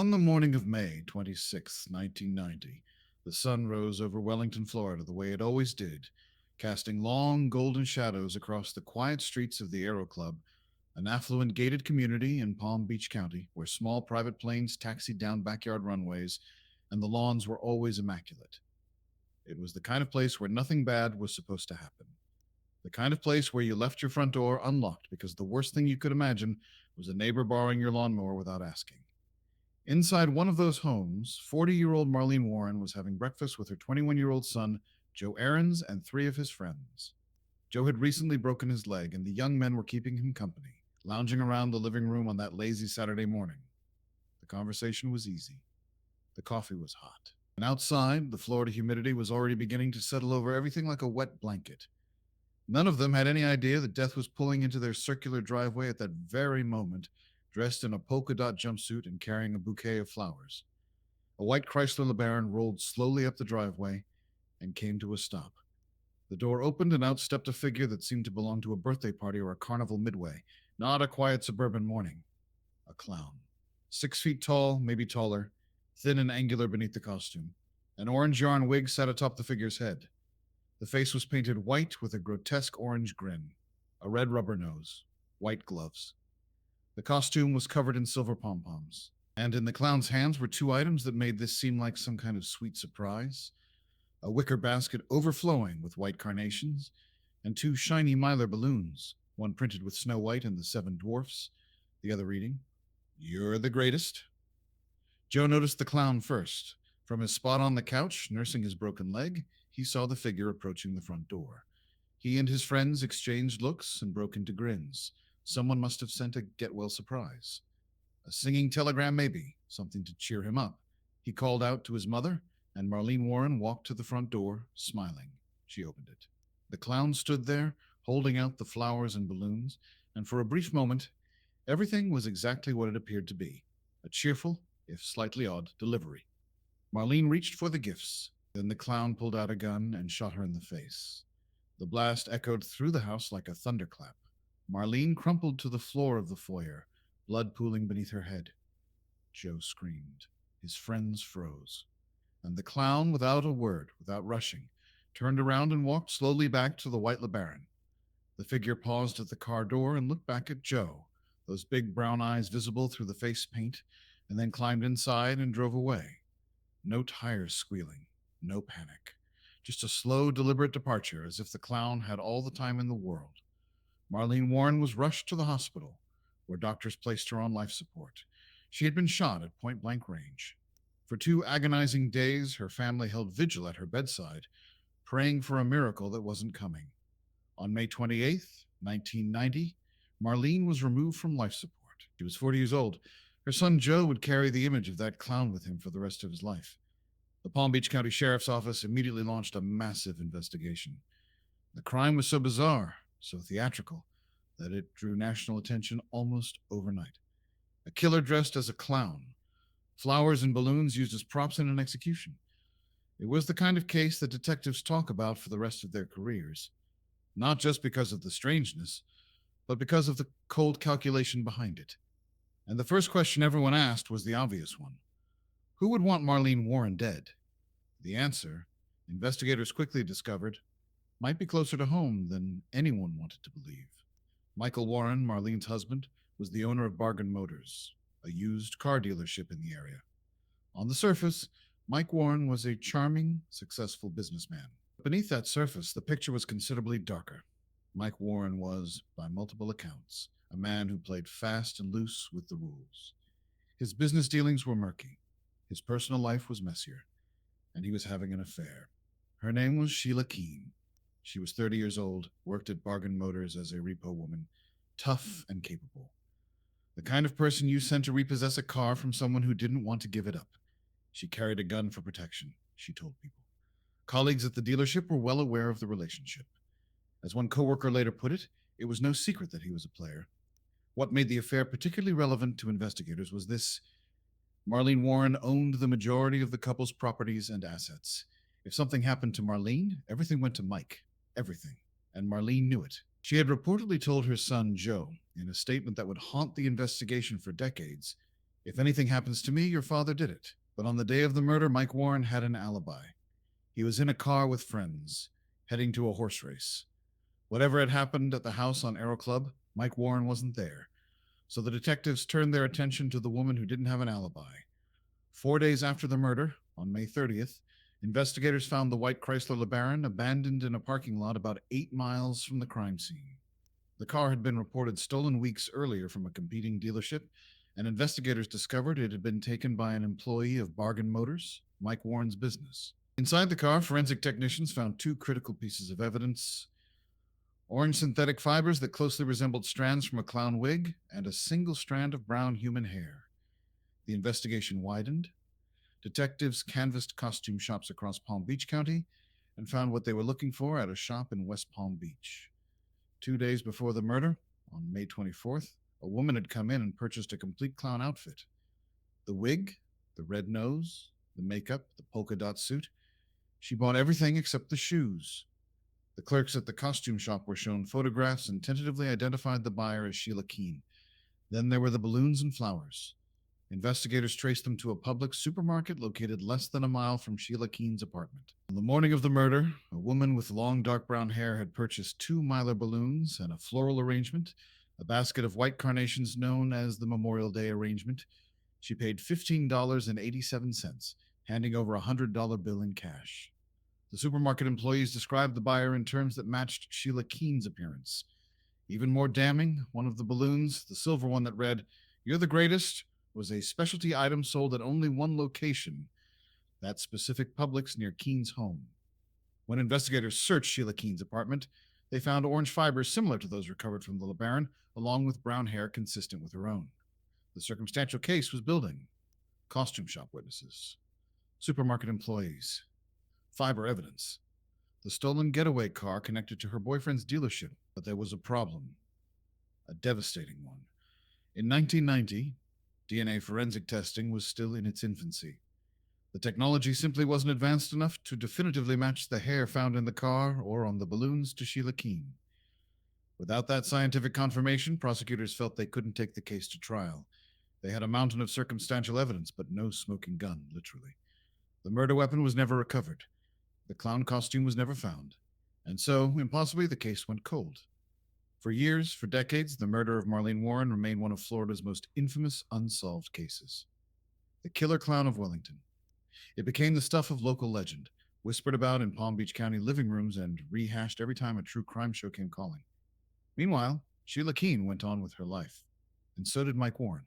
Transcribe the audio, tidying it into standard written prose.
On the morning of May 26, 1990, the sun rose over Wellington, Florida, the way it always did, casting long golden shadows across the quiet streets of the Aero Club, an affluent gated community in Palm Beach County where small private planes taxied down backyard runways and the lawns were always immaculate. It was the kind of place where nothing bad was supposed to happen. The kind of place where you left your front door unlocked because the worst thing you could imagine was a neighbor borrowing your lawnmower without asking. Inside one of those homes, 40-year-old Marlene Warren was having breakfast with her 21-year-old son, Joe Aarons, and three of his friends. Joe had recently broken his leg, and the young men were keeping him company, lounging around the living room on that lazy Saturday morning. The conversation was easy. The coffee was hot. And outside, the Florida humidity was already beginning to settle over everything like a wet blanket. None of them had any idea that death was pulling into their circular driveway at that very moment, dressed in a polka-dot jumpsuit and carrying a bouquet of flowers. A white Chrysler LeBaron rolled slowly up the driveway and came to a stop. The door opened and out stepped a figure that seemed to belong to a birthday party or a carnival midway, not a quiet suburban morning. A clown. 6 feet tall, maybe taller, thin and angular beneath the costume. An orange yarn wig sat atop the figure's head. The face was painted white with a grotesque orange grin, a red rubber nose, white gloves. The costume was covered in silver pom-poms, and in the clown's hands were two items that made this seem like some kind of sweet surprise: a wicker basket overflowing with white carnations, and two shiny Mylar balloons, one printed with Snow White and the Seven Dwarfs, the other reading, "You're the greatest." Joe noticed the clown first. From his spot on the couch, nursing his broken leg, he saw the figure approaching the front door. He and his friends exchanged looks and broke into grins. Someone must have sent a get-well surprise. A singing telegram, maybe, something to cheer him up. He called out to his mother, and Marlene Warren walked to the front door, smiling. She opened it. The clown stood there, holding out the flowers and balloons, and for a brief moment, everything was exactly what it appeared to be: a cheerful, if slightly odd, delivery. Marlene reached for the gifts. Then the clown pulled out a gun and shot her in the face. The blast echoed through the house like a thunderclap. Marlene crumpled to the floor of the foyer, blood pooling beneath her head. Joe screamed. His friends froze. And the clown, without a word, without rushing, turned around and walked slowly back to the white LeBaron. The figure paused at the car door and looked back at Joe, those big brown eyes visible through the face paint, and then climbed inside and drove away. No tires squealing, no panic. Just a slow, deliberate departure, as if the clown had all the time in the world. Marlene Warren was rushed to the hospital, where doctors placed her on life support. She had been shot at point-blank range. For 2 agonizing days, her family held vigil at her bedside, praying for a miracle that wasn't coming. On May 28th, 1990, Marlene was removed from life support. She was 40 years old. Her son Joe would carry the image of that clown with him for the rest of his life. The Palm Beach County Sheriff's Office immediately launched a massive investigation. The crime was so bizarre, so theatrical, that it drew national attention almost overnight. A killer dressed as a clown, flowers and balloons used as props in an execution. It was the kind of case that detectives talk about for the rest of their careers, not just because of the strangeness, but because of the cold calculation behind it. And the first question everyone asked was the obvious one. Who would want Marlene Warren dead? The answer, investigators quickly discovered, might be closer to home than anyone wanted to believe. Michael Warren, Marlene's husband, was the owner of Bargain Motors, a used car dealership in the area. On the surface, Mike Warren was a charming, successful businessman. Beneath that surface, the picture was considerably darker. Mike Warren was, by multiple accounts, a man who played fast and loose with the rules. His business dealings were murky. His personal life was messier. And he was having an affair. Her name was Sheila Keen. She was 30 years old, worked at Bargain Motors as a repo woman, tough and capable. The kind of person you sent to repossess a car from someone who didn't want to give it up. She carried a gun for protection, she told people. Colleagues at the dealership were well aware of the relationship. As one coworker later put it was no secret that he was a player. What made the affair particularly relevant to investigators was this: Marlene Warren owned the majority of the couple's properties and assets. If something happened to Marlene, everything went to Mike. Everything. And Marlene knew it. She had reportedly told her son, Joe, in a statement that would haunt the investigation for decades, If anything happens to me, your father did it. But on the day of the murder, Mike Warren had an alibi. He was in a car with friends, heading to a horse race. Whatever had happened at the house on Aero Club, Mike Warren wasn't there. So the detectives turned their attention to the woman who didn't have an alibi. 4 days after the murder, on May 30th, investigators found the white Chrysler LeBaron abandoned in a parking lot about 8 miles from the crime scene. The car had been reported stolen weeks earlier from a competing dealership, and investigators discovered it had been taken by an employee of Bargain Motors, Mike Warren's business. Inside the car, forensic technicians found 2 critical pieces of evidence: orange synthetic fibers that closely resembled strands from a clown wig, and a single strand of brown human hair. The investigation widened. Detectives canvassed costume shops across Palm Beach County and found what they were looking for at a shop in West Palm Beach. 2 days before the murder, on May 24th, a woman had come in and purchased a complete clown outfit. The wig, the red nose, the makeup, the polka-dot suit. She bought everything except the shoes. The clerks at the costume shop were shown photographs and tentatively identified the buyer as Sheila Keen. Then there were the balloons and flowers. Investigators traced them to a Publix supermarket located less than a mile from Sheila Keen's apartment. On the morning of the murder, a woman with long dark brown hair had purchased 2 Mylar balloons and a floral arrangement, a basket of white carnations known as the Memorial Day arrangement. She paid $15.87, handing over a $100 bill in cash. The supermarket employees described the buyer in terms that matched Sheila Keen's appearance. Even more damning, one of the balloons, the silver one that read, "You're the greatest," was a specialty item sold at only one location, that specific Publix near Keen's home. When investigators searched Sheila Keen's apartment, they found orange fibers similar to those recovered from the LeBaron, along with brown hair consistent with her own. The circumstantial case was building. Costume shop witnesses, supermarket employees, fiber evidence. The stolen getaway car connected to her boyfriend's dealership, but there was a problem. A devastating one. In 1990, DNA forensic testing was still in its infancy. The technology simply wasn't advanced enough to definitively match the hair found in the car or on the balloons to Sheila Keen. Without that scientific confirmation, prosecutors felt they couldn't take the case to trial. They had a mountain of circumstantial evidence, but no smoking gun, literally. The murder weapon was never recovered. The clown costume was never found. And so, impossibly, the case went cold. For years, for decades, the murder of Marlene Warren remained one of Florida's most infamous unsolved cases. The killer clown of Wellington. It became the stuff of local legend, whispered about in Palm Beach County living rooms and rehashed every time a true crime show came calling. Meanwhile, Sheila Keen went on with her life, and so did Mike Warren.